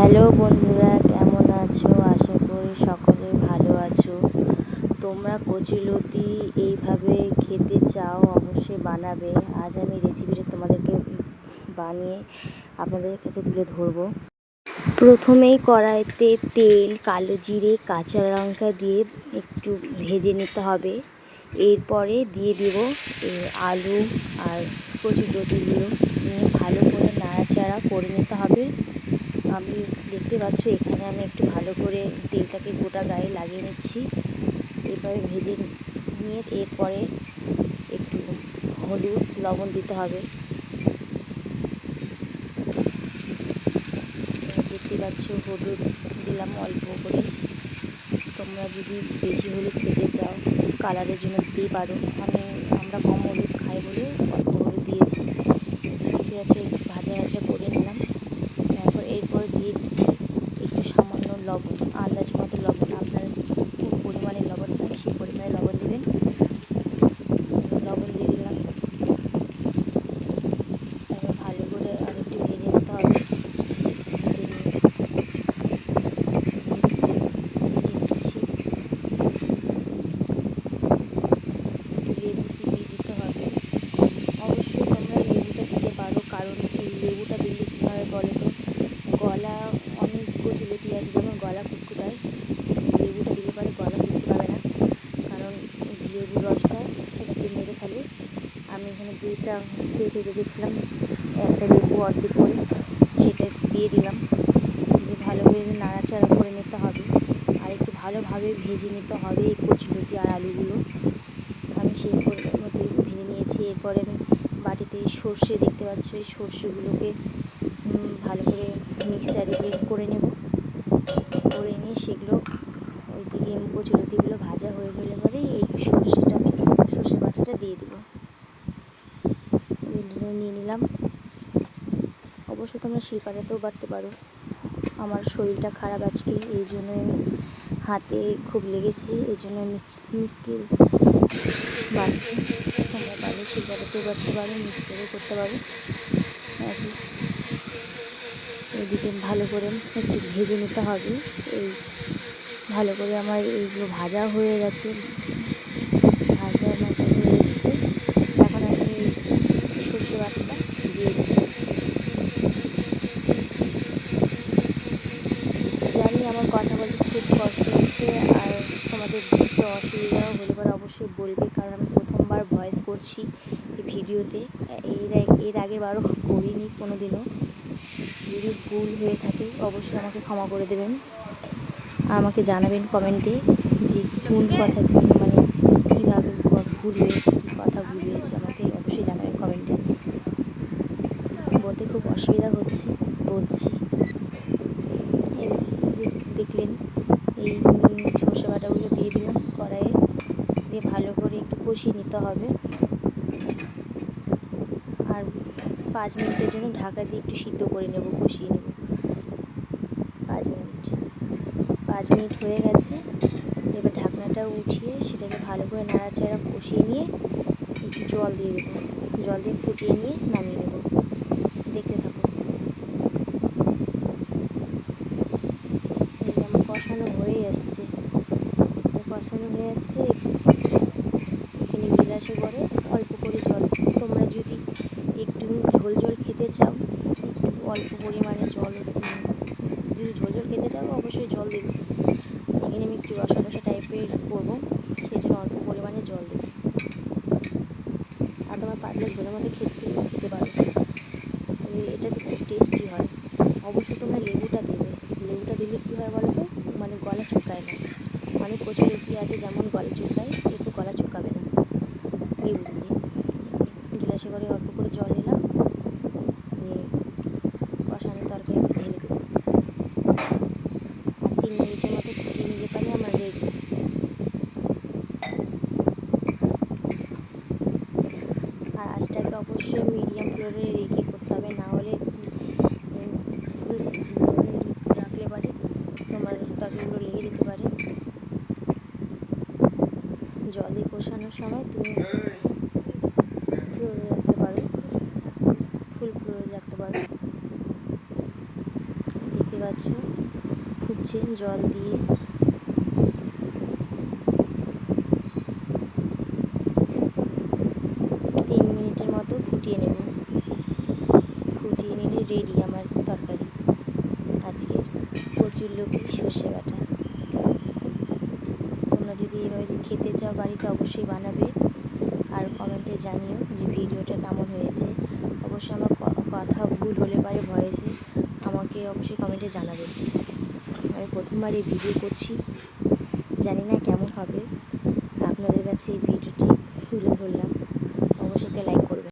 Hello বন্ধুরা, কেমন আছো? আশা করি সকলে ভালো আছো। তোমরা কচুলতি এইভাবে খেতে চাও অবশ্যই বানাবে। আজ আমি রেসিপিটা তোমাদেরকে বানিয়ে আপনাদের কাছে তুলে ধরবো। প্রথমেই কড়াইতে তেল, কালো জিরে, কাঁচা লঙ্কা দিয়ে একটু ভেজে নিতে হবে। এরপরে দিয়ে দেব আলু আর কচুলতিগুলো নিয়ে ভালো করে নাড়াচাড়া করে নিতে হবে। আমি দেখতে পাচ্ছি এখানে আমি একটু ভালো করে তেলটাকে গোটা গায়ে লাগিয়ে নিচ্ছি। এভাবে ভেজে নিয়ে এরপরে একটু হলুদ লবণ দিতে হবে। দেখতে পাচ্ছ হলুদ দিলাম অল্প করে। তোমরা যদি বেশি হলুদ খেতে চাও কালারের জন্য দিতেই পারো। আমরা কম হলুদ খাই বলে অল্প হলুদ দিয়েছি। দেখতে পাচ্ছ একটু ভাজা ভাজা করে নিলাম। এরপর দিয়ে দিচ্ছি একটু সামান্য লবণ, আন্দাজ মতো লবণ। আপনারা কোন পরিমাণে লবণ খান সেই পরিমাণে লবণ দেবেন। লবণ দিয়ে দিলাম। এবার ভালো করে আর একটু ভেজে নিতে হবে। লেবু চিবিয়ে দিতে হবে। অবশ্যই তোমরা লেবুটা দিতে পারো, কারণ এই লেবুটা দিলে কী হয় বলো তো, গলা অনেক কচুলতি আছে যেমন গলা কুটকুটায়, লেবুটা দিলে পারে গলা কুটকুটাবে না, কারণ লেবুর রসটা সেটাকে মেরে ফেলে। আমি এখানে দুইটা কেটে রেখেছিলাম, একটা লেবু অর্ধেক করে সেটা দিয়ে দিলাম। দিয়ে ভালো করে নাড়াচাড়া করে নিতে হবে আর একটু ভালোভাবে ভেজে নিতে হবে এই কচুলতি আর আলুগুলো। আমি সেই মতো ভেজে নিয়েছি। এরপরে আমি বাটিতে সর্ষে দেখতে পাচ্ছি, এই সর্ষেগুলোকে ভালো করে মিক্সারে ব্লেন্ড করে নেব। করে নিয়ে সেগুলো ওইদিকে কচুলতিগুলো ভাজা হয়ে গেলে পরে এই সর্ষে বাটাটা দিয়ে দেবো। নিয়ে নিলাম। অবশ্য তোমরা শিলপাটাতেও বাটতে পারো। আমার শরীরটা খারাপ আজকে, এই জন্য হাতে খুব লেগেছে, এই জন্য মিক্সিতে বাটছি। তোমরা পারলে শিলপাটাতেও বাটতে পারো, মিক্সিতেও করতে পারো। এদিকে ভালো করে একটু ভেজে নিতে হবে। এই ভালো করে আমার এইগুলো ভাজা হয়ে গেছে, ভাজা মতো হয়ে এসছে। এখন আমি এই সর্ষে বাটাটা দিয়ে দিই। জানি আমার কথা বলতে খুব কষ্ট হচ্ছে, আর তোমাদের বুঝতে অসুবিধাও হলে পরে অবশ্যই বলবে, কারণ আমি প্রথমবার ভয়েস করছি এই ভিডিওতে। এর আগের বারও করিনি কোনো দিনও। যদি ভুল হয়ে থাকে অবশ্যই আমাকে ক্ষমা করে দেবেন আর আমাকে জানাবেন কমেন্টে যে কোন কথা মানে কীভাবে ভুল হয়েছে, কী কথা ভুল হয়েছে আমাকে অবশ্যই জানাবেন কমেন্টে। বলতে খুব অসুবিধা হচ্ছে, বলছি। দেখলেন এই সর্ষে বাটাগুলো দিয়ে দিলাম কড়াইয়ে, দিয়ে ভালো করে একটু কষিয়ে নিতে হবে। আর 5 মিনিটের জন্য ঢাকা দিয়ে একটু সিদ্ধ করে নেব, কষিয়ে নেব 5 মিনিট হয়ে গেছে। এবার ঢাকনাটা উঠিয়ে সেটাকে ভালো করে নাড়াচাড়া কষিয়ে নিয়ে একটু জল দিয়ে দেবো। জল দিয়ে ফুটিয়ে নিয়ে নামিয়ে নেব। দেখতে থাকুন। আমার কষানো হয়ে আসছে, এখানে গিলাসে করে অল্প করে জল। তোমরা যদি একটু ঝোল ঝোল খেতে চাও একটু অল্প পরিমাণে জল, যদি ঝোল ঝোল খেতে চাও অবশ্যই জল দেবে। এখানে আমি একটু রসা রসা টাইপের করবো, সেই জন্য অল্প পরিমাণে জল দেবো। আর তোমার পাতলা ঝোলের মধ্যে খেতে পারো, এটাতে খুব টেস্টি হয়। অবশ্যই তোমরা লেবুটা দেবে। লেবুটা দিলে কী হয় বলো তো, মানে গলা চুলকায় না। অনেক কচুলতি আছে যেমন গলা চুলকায়, একটু গলা চুলকাবে না লেবু দিলে। গিলাসে করে অল্প করে জল নিলাম, নিয়ে কষানো তরকারিতে ঢেলে দেবো। আর 3 মিনিটের মতো ফুটিয়ে নিলে পারে আমার রেডি। আর আঁচটাকে অবশ্যই মিডিয়াম ফ্লেমে রেখে করতে হবে, না হলে ফুল রাখলে পারে তোমার তরকারিগুলো লেগে যেতে পারে। জল দিয়ে কষানোর সময় তুমি ফ্লেমে রাখতে পারো, ফুল ফ্লেমে রাখতে পারো। দেখতে পাচ্ছ ফুটছে জল দিয়ে। তিন মিনিটের মতো ফুটিয়ে নেব। ফুটিয়ে নিলে রেডি আমার তরকারি আজকের কচুরলতি সর্ষে বাটা। তোমরা যদি এভাবে খেতে চাও বাড়িতে অবশ্যই বানাবে, আর কমেন্টে জানিও যে ভিডিওটা কেমন হয়েছে। অবশ্যই আমার কথা ভুল হলে পারে ভয়েসে আমাকে অবশ্যই কমেন্টে জানাবে। আমি প্রথমবার এই ভিডিও করছি, জানি না কেমন হবে। আপনাদের কাছে এই ভিডিওটি তুলে ধরলাম, অবশ্যই একটা লাইক করবেন।